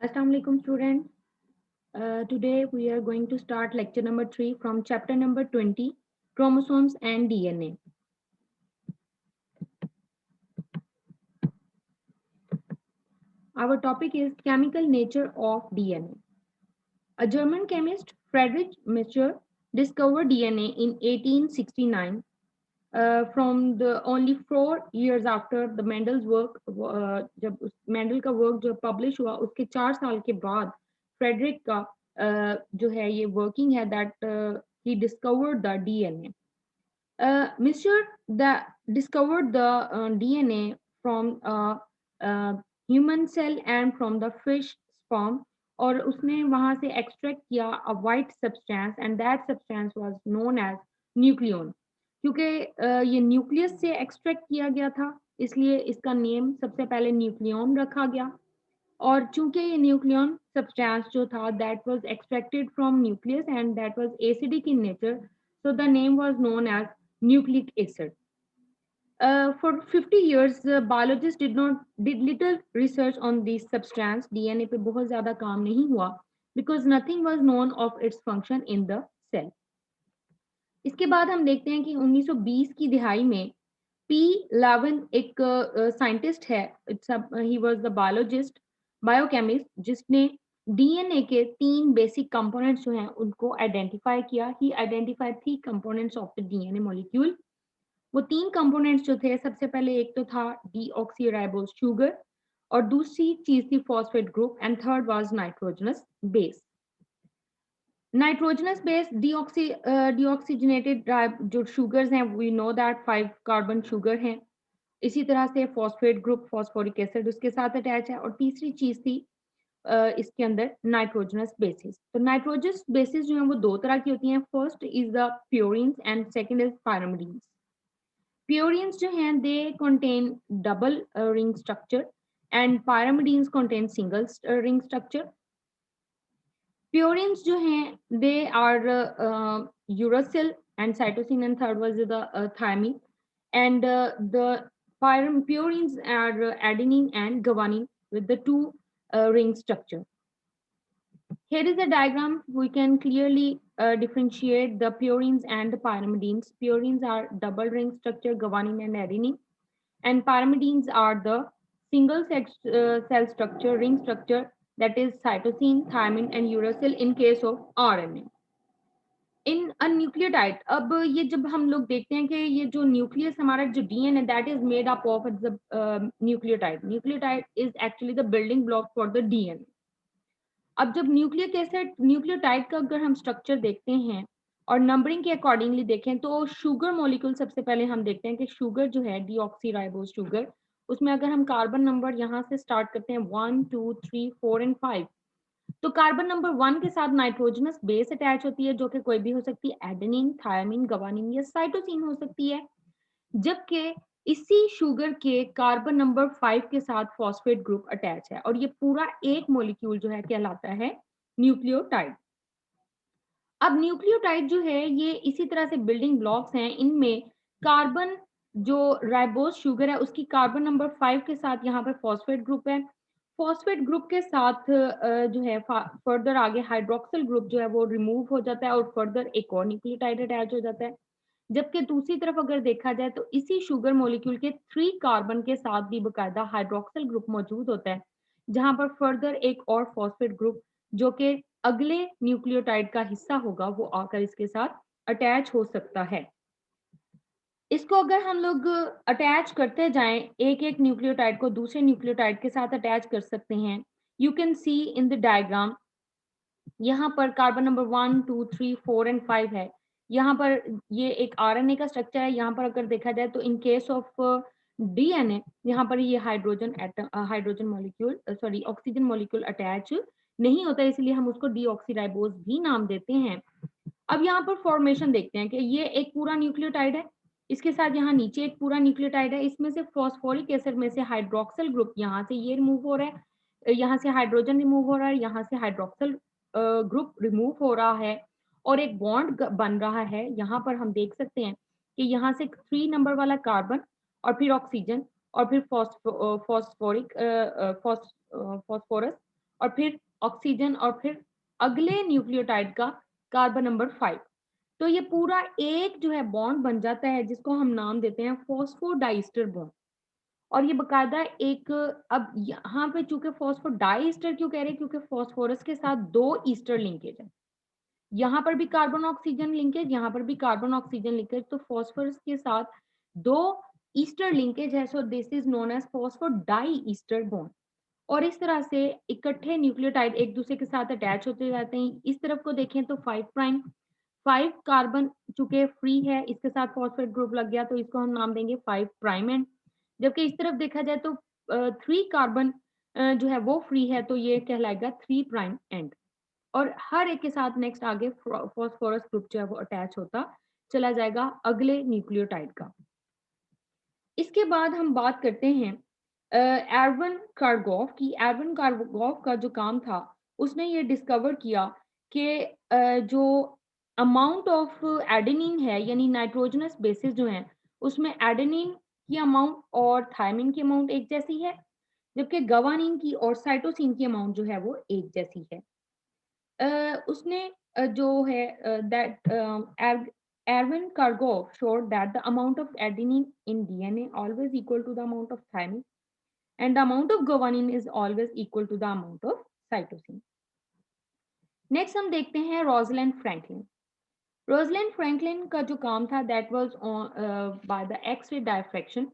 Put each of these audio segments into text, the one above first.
Assalamu alaikum students. Today we are going to start lecture number 3 from chapter number 20, chromosomes and DNA. Our topic is chemical nature of DNA. A German chemist, Friedrich Miescher, discovered DNA in 1869 from the only 4 years after the Mendel's work. जब Mendel का work जो publish हुआ उसके 4 साल के बाद Frederick का जो है ये वर्किंग है that he discovered the DNA. Mr. Discovered the DNA from a human cell and from the fish sperm, और उसने वहां से एक्सट्रैक्ट किया a white substance and that substance was known as nuclein. क्योंकि ये न्यूक्लियस से extract किया गया था इसलिए इसका नेम सबसे पहले न्यूक्लियन रखा गया. और चूंकि ये न्यूक्लियन सब्सटेंस जो था that was extracted from nucleus and that was acidic in nature, so the name was known as nucleic acid. For 50 years, biologists did little research on this substance. DNA पे बहुत ज़्यादा काम नहीं हुआ because nothing was known of its function in the cell. इसके बाद हम देखते हैं कि 1920 की दिहाई में पी लावन एक साइंटिस्ट है. He was the biologist, biochemist, जिसने डीएनए के 3 बेसिक कंपोनेंट्स जो हैं उनको आइडेंटिफाई किया. ही identified 3 components of the DNA molecule. वो 3 कंपोनेंट्स जो थे, सबसे पहले एक तो था डीऑक्सीराइबोज शुगर, और दूसरी चीज थी phosphate group, and third was nitrogenous base. Nitrogenous base deoxygenated जो शुगर्स हैं, we know that 5 carbon sugar हैं. इसी तरह से फॉस्फेट ग्रुप, फॉस्फोरिक एसिड उसके साथ अटैच है, और तीसरी चीज थी इसके अंदर नाइट्रोजनस बेसिस. तो नाइट्रोजनस बेसिस जो है वो 2 तरह की होती हैं. First is the purines and second is pyrimidines. Purines जो हैं they contain double ring structure and pyrimidines contain single ring structure. Purines जो हैं they are uracil and cytosine, and third was the thymine, and the purines are adenine and guanine with the two ring structure. Here is a diagram. We can clearly differentiate the purines and the pyrimidines. Purines are double ring structure, guanine and adenine, and pyrimidines are the single cell structure, ring structure, that is cytosine, thymine and uracil in case of RNA. In a nucleotide, अब ये जब हम लोग देखते हैं कि ये जो न्यूक्लियस हमारा जो DNA that is made up of the nucleotide is actually the building block for the DNA. अब जब न्यूक्लिक एसिड न्यूक्लियोटाइड का अगर हम स्ट्रक्चर देखते हैं और नंबरिंग के अकॉर्डिंगली देखें तो शुगर मॉलिक्यूल सबसे पहले हम देखते हैं कि शुगर जो है डीऑक्सीराइबोज शुगर, उसमें अगर हम कार्बन नंबर यहाँ से स्टार्ट करते हैं 1 2 3 4 एंड 5, तो कार्बन नंबर 1 के साथ नाइट्रोजनस बेस अटैच होती है जो कि कोई भी हो सकती है, एडेनिन, थायमिन, गवानिन या साइटोसिन हो सकती है. जबकि इसी शुगर के कार्बन नंबर 5 के साथ फॉस्फेट ग्रुप अटैच है, और ये पूरा एक मॉलिक्यूल जो है कहलाता है न्यूक्लियोटाइड. अब न्यूक्लियोटाइड जो है ये इसी तरह से बिल्डिंग ब्लॉक्स हैं. इनमें कार्बन जो राइबोज शुगर है उसकी कार्बन नंबर 5 के साथ यहाँ पे फॉस्फेट ग्रुप है. फॉस्फेट ग्रुप के साथ जो है फर्दर आगे हाइड्रोक्सिल ग्रुप जो है वो रिमूव हो जाता है और फर्दर एक और न्यूक्लियोटाइड अटैच हो जाता है. जबकि दूसरी तरफ अगर देखा जाए तो इसी शुगर मॉलिक्यूल के 3 कार्बन के साथ भी बकायदा हाइड्रोक्सिल ग्रुप मौजूद होता है, जहां पर फर्दर एक और फॉस्फेट ग्रुप जो कि अगले न्यूक्लियोटाइड का हिस्सा होगा वो आकर इसके साथ अटैच हो सकता है. इसको अगर हम लोग अटैच करते जाएं, एक एक न्यूक्लियोटाइड को दूसरे न्यूक्लियोटाइड के साथ अटैच कर सकते हैं. You can see in the diagram, यहाँ पर कार्बन नंबर 1 2 3 4 एंड 5 है. यहाँ पर ये एक आरएनए का स्ट्रक्चर है. यहाँ पर अगर देखा जाए तो इन केस ऑफ डीएनए यहाँ पर ये hydrogen molecule sorry oxygen molecule attach नहीं होता, इसलिए हम उसको डीऑक्सीराइबोज भी नाम देते हैं. अब यहाँ पर फॉर्मेशन देखते हैं कि ये एक पूरा न्यूक्लियोटाइड है, इसके साथ यहाँ नीचे एक पूरा न्यूक्लियोटाइड है. इसमें से फॉस्फोरिक एसिड में से हाइड्रोक्सिल ग्रुप यहाँ से ये रिमूव हो रहा है, यहाँ से हाइड्रोजन रिमूव हो रहा है, यहाँ से हाइड्रोक्सिल ग्रुप रिमूव हो रहा है और एक बॉन्ड बन रहा है. यहाँ पर हम देख सकते हैं कि यहाँ से 3 नंबर वाला कार्बन और फिर ऑक्सीजन और फिर फॉस्फोरस और फिर ऑक्सीजन और फिर अगले न्यूक्लियोटाइड का कार्बन नंबर 5। तो ये पूरा एक जो है बॉन्ड बन जाता है जिसको हम नाम देते हैं फॉस्फोडाइस्टर बॉन्ड। और ये बकायदा एक, अब यहाँ पे चूंकि फॉस्फोडाइस्टर क्यों कह रहे हैं, क्योंकि फॉस्फोरस के साथ 2 ईस्टर लिंकेज है। यहाँ पर भी कार्बन ऑक्सीजन लिंकेज, यहाँ पर भी कार्बन ऑक्सीजन लिंकेज, तो फॉस्फोरस के साथ 2 ईस्टर लिंकेज है, so this is known as phosphodiester bond. और इस तरह से इकट्ठे न्यूक्लियोटाइड एक दूसरे के साथ अटैच होते जाते हैं। इस तरफ को देखें तो 5 प्राइम, 5 कार्बन चूंकि फ्री है, इसके साथ फॉस्फेट ग्रुप लग गया तो इसको हम नाम देंगे 5 प्राइम एंड। जबकि इस तरफ देखा जाए तो 3 कार्बन जो है वो फ्री है, तो ये कहलाएगा 3 प्राइम एंड। और हर एक के साथ नेक्स्ट आगे फॉस्फोरस ग्रुप जो है वो अटैच होता चला जाएगा अगले न्यूक्लियोटाइड का। इसके बाद हम बात करते हैं एर्वन कार्गोफ की। एर्वन कार्गोफ का जो काम था, उसने ये डिस्कवर किया कि जो अमाउंट ऑफ एडेनिन है, यानी नाइट्रोजनस बेसिस जो हैं, उसमें एडेनिन की अमाउंट और थायमिन की अमाउंट एक जैसी है, जबकि गवानीन की और साइटोसिन की अमाउंट जो है वो एक जैसी है। उसने जो है that Erwin Kargov showed that the amount of adenine in DNA always equal to the amount of thymine, and the amount of guanine is always equal to the amount of cytosine. Next हम देखते हैं रोजलैंड Franklin. रोजलैंड Franklin का जो काम था that was by the x-ray diffraction,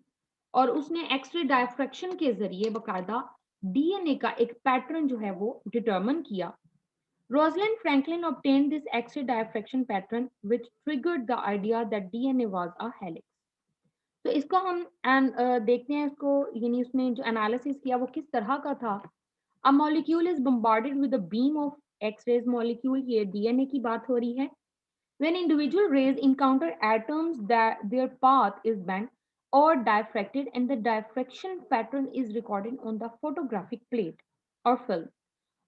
और उसने x-ray diffraction के जरिए बकायदा डीएनए का एक पैटर्न जो है वो डिटरमिन किया। Rosalind Franklin obtained this X-ray diffraction pattern, which triggered the idea that DNA was a helix. तो इसको हम देखते हैं इसको, यानी उसने जो एनालिसिस किया वो किस तरह का था। A molecule is bombarded with a beam of X-rays molecule, ये DNA की बात हो रही है। When individual rays encounter atoms, that their path is bent or diffracted, and the diffraction pattern is recorded on the photographic plate or film.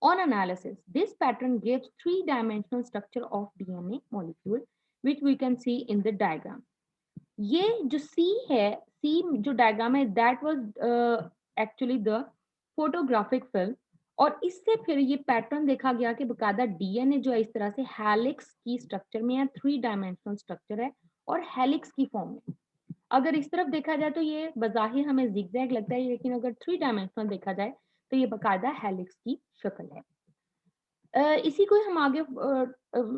On analysis, this pattern gives three-dimensional structure of DNA molecule, which we can see in the diagram. ये जो C है, C जो diagram है, that was actually the photographic film. और इससे फिर ये pattern देखा गया कि बकायदा डीएनए जो है इस तरह से हेलिक्स की स्ट्रक्चर में है, 3 डायमेंशनल स्ट्रक्चर है और हेलिक्स की फॉर्म में। अगर इस तरफ देखा जाए तो ये बज़ाहिर हमें जिगजैग लगता है, लेकिन अगर 3 डायमेंशनल देखा जाए तो ये बकायदा हेलिक्स की शक्ल है। इसी को हम आगे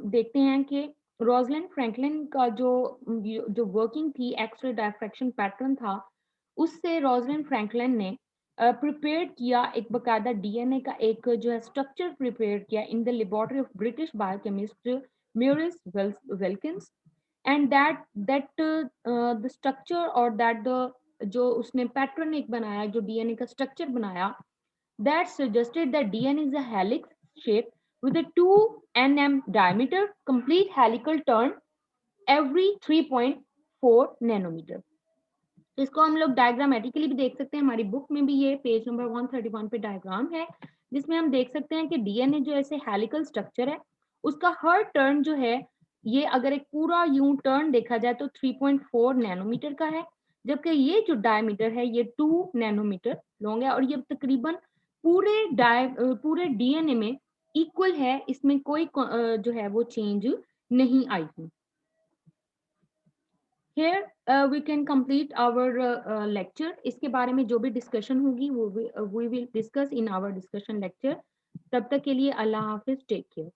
देखते हैं कि रोजलिंड फ्रैंकलिन का जो वर्किंग थी, एक्स-रे डायफ्रैक्शन पैटर्न था, उससे रोजलिंड फ्रैंकलिन ने प्रिपेयर किया एक बकायदा डीएनए का एक जो है स्ट्रक्चर प्रिपेयर किया in the laboratory of British biochemist Maurice Wilkins. And that the structure और दैट द जो उसने पैटर्न एक बनाया, जो डीएनए का स्ट्रक्चर बनाया, that suggested that DNA is a helix shape with a 2 nm diameter, complete helical turn every 3.4 nanometer. तो इसको हम लोग डायग्रामेटिकली भी देख सकते हैं। हमारी बुक में भी ये पेज नंबर 131 पे डायग्राम है, जिसमें हम देख सकते हैं कि डीएनए जो ऐसे हेलिकल स्ट्रक्चर है, उसका हर टर्न जो है, ये अगर एक पूरा यूं टर्न देखा जाए तो 3.4 नैनोमीटर का है, जबकि ये जो डायमीटर है ये 2 नैनोमीटर लॉन्ग है, और ये तकरीबन पूरे डीएनए में इक्वल है, इसमें कोई जो है वो चेंज नहीं आई थी। Here we can complete our lecture. इसके बारे में जो भी डिस्कशन होगी वो we will discuss in our discussion lecture. तब तक के लिए अल्लाह हाफिज, टेक केयर।